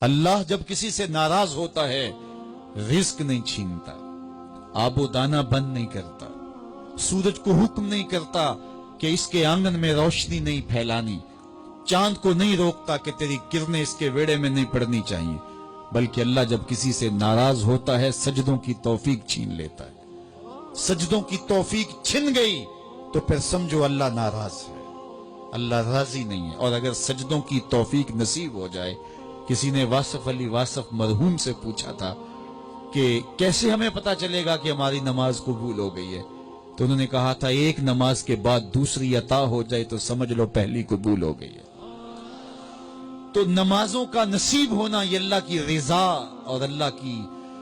اللہ جب کسی سے ناراض ہوتا ہے رزق نہیں چھینتا، آب و دانہ بند نہیں کرتا، سورج کو حکم نہیں کرتا کہ اس کے آنگن میں روشنی نہیں پھیلانی، چاند کو نہیں روکتا کہ تیری کرنیں اس کے ویڑے میں نہیں پڑنی چاہیے، بلکہ اللہ جب کسی سے ناراض ہوتا ہے سجدوں کی توفیق چھین لیتا ہے۔ سجدوں کی توفیق چھن گئی تو پھر سمجھو اللہ ناراض ہے، اللہ راضی نہیں ہے۔ اور اگر سجدوں کی توفیق نصیب ہو جائے، کسی نے واصف علی واصف مرحوم سے پوچھا تھا کہ کیسے ہمیں پتا چلے گا کہ ہماری نماز قبول ہو گئی ہے، تو انہوں نے کہا تھا ایک نماز کے بعد دوسری عطا ہو جائے تو سمجھ لو پہلی قبول ہو گئی ہے۔ تو نمازوں کا نصیب ہونا یہ اللہ کی رضا اور اللہ کی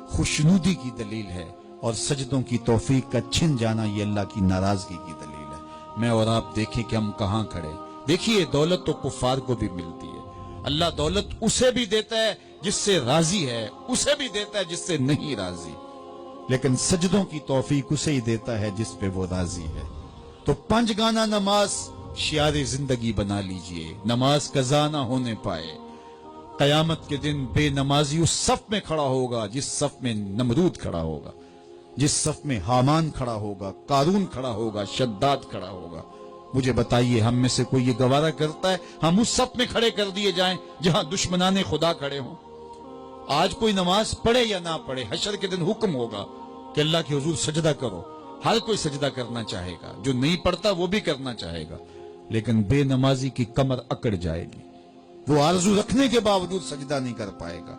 خوشنودی کی دلیل ہے، اور سجدوں کی توفیق کا چھن جانا یہ اللہ کی ناراضگی کی دلیل ہے۔ میں اور آپ دیکھیں کہ ہم کہاں کھڑے۔ دیکھیے دولت تو کفار کو بھی ملتی ہے، اللہ دولت اسے بھی دیتا ہے جس سے راضی ہے، اسے بھی دیتا ہے جس سے نہیں راضی، لیکن سجدوں کی توفیق اسے ہی دیتا ہے جس پہ وہ راضی ہے۔ تو 5 گانا نماز شعار زندگی بنا لیجئے، نماز قضا نہ ہونے پائے۔ قیامت کے دن بے نمازی اس صف میں کھڑا ہوگا جس صف میں نمرود کھڑا ہوگا، جس صف میں حامان کھڑا ہوگا، قارون کھڑا ہوگا، شداد کھڑا ہوگا۔ مجھے بتائیے ہم میں سے کوئی یہ گوارہ کرتا ہے ہم اس صف میں کھڑے کر دیے جائیں جہاں دشمنان خدا کھڑے ہوں؟ آج کوئی نماز پڑھے یا نہ پڑھے، حشر کے دن حکم ہوگا کہ اللہ کے حضور سجدہ کرو۔ ہر کوئی سجدہ کرنا چاہے گا، جو نہیں پڑھتا وہ بھی کرنا چاہے گا، لیکن بے نمازی کی کمر اکڑ جائے گی، وہ آرزو رکھنے کے باوجود سجدہ نہیں کر پائے گا۔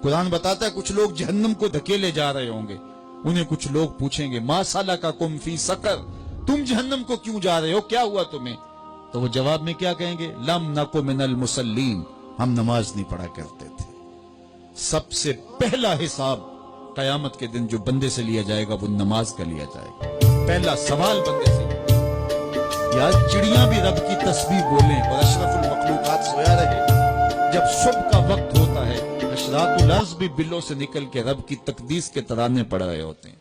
قرآن بتاتا ہے کچھ لوگ جہنم کو دھکیلے جا رہے ہوں گے، انہیں کچھ لوگ پوچھیں گے ما سلککم فی سقر، تم جہنم کو کیوں جا رہے ہو، کیا ہوا تمہیں؟ تو وہ جواب میں کیا کہیں گے؟ لم نک من المصلین، ہم نماز نہیں پڑھا کرتے تھے۔ سب سے پہلا حساب قیامت کے دن جو بندے سے لیا جائے گا وہ نماز کا لیا جائے گا۔ پہلا سوال بندے سے، یار چڑیاں بھی رب کی تسبیح بولیں اور اشرف المخلوقات سویا رہے۔ جب صبح کا وقت ہوتا ہے اشراط الارض بھی بلوں سے نکل کے رب کی تقدیس کے ترانے پڑھ رہے ہوتے ہیں۔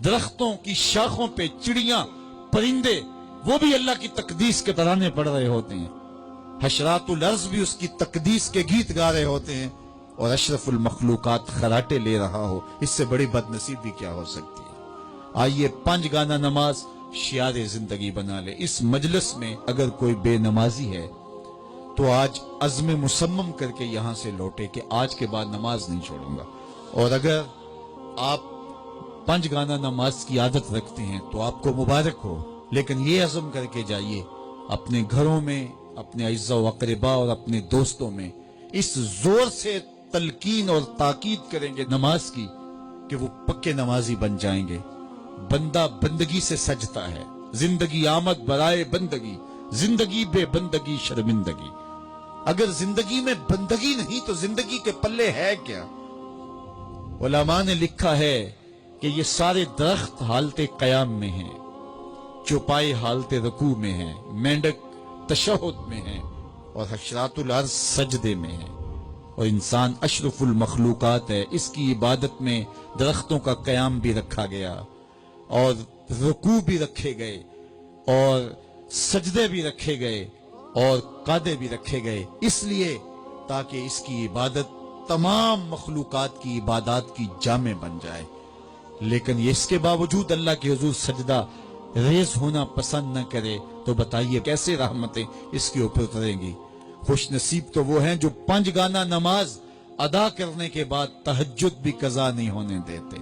درختوں کی شاخوں پہ چڑیاں پرندے وہ بھی اللہ کی تقدیس کے ترانے پڑھ رہے ہوتے ہیں، حشرات الارض بھی اس کی تقدیس کے گیت گا رہے ہوتے ہیں، اور اشرف المخلوقات خراٹے لے رہا ہو، اس سے بڑی بد نصیبی کیا ہو سکتی ہے؟ آئیے 5 گانا نماز شعار زندگی بنا لے۔ اس مجلس میں اگر کوئی بے نمازی ہے تو آج عزم مصمم کر کے یہاں سے لوٹے کہ آج کے بعد نماز نہیں چھوڑوں گا، اور اگر آپ 5 گانا نماز کی عادت رکھتے ہیں تو آپ کو مبارک ہو، لیکن یہ عزم کر کے جائیے اپنے گھروں میں، اپنے اعزاء و اقرباء اور اپنے دوستوں میں اس زور سے تلقین اور تاکید کریں گے نماز کی کہ وہ پکے نمازی بن جائیں گے۔ بندہ بندگی سے سجتا ہے، زندگی آمد برائے بندگی، زندگی بے بندگی شرمندگی۔ اگر زندگی میں بندگی نہیں تو زندگی کے پلے ہے کیا؟ علماء نے لکھا ہے کہ یہ سارے درخت حالت قیام میں ہیں، چوپائے حالت رکوع میں ہیں، مینڈک تشہد میں ہیں، اور حشرات الارض سجدے میں ہیں، اور انسان اشرف المخلوقات ہے۔ اس کی عبادت میں درختوں کا قیام بھی رکھا گیا، اور رکوع بھی رکھے گئے، اور سجدے بھی رکھے گئے، اور قعدے بھی رکھے گئے، اس لیے تاکہ اس کی عبادت تمام مخلوقات کی عبادات کی جامع بن جائے۔ لیکن یہ اس کے باوجود اللہ کے حضور سجدہ ریز ہونا پسند نہ کرے تو بتائیے کیسے رحمتیں اس کے اوپر اتریں گی؟ خوش نصیب تو وہ ہیں جو 5 گانا نماز ادا کرنے کے بعد تہجد بھی قضا نہیں ہونے دیتے۔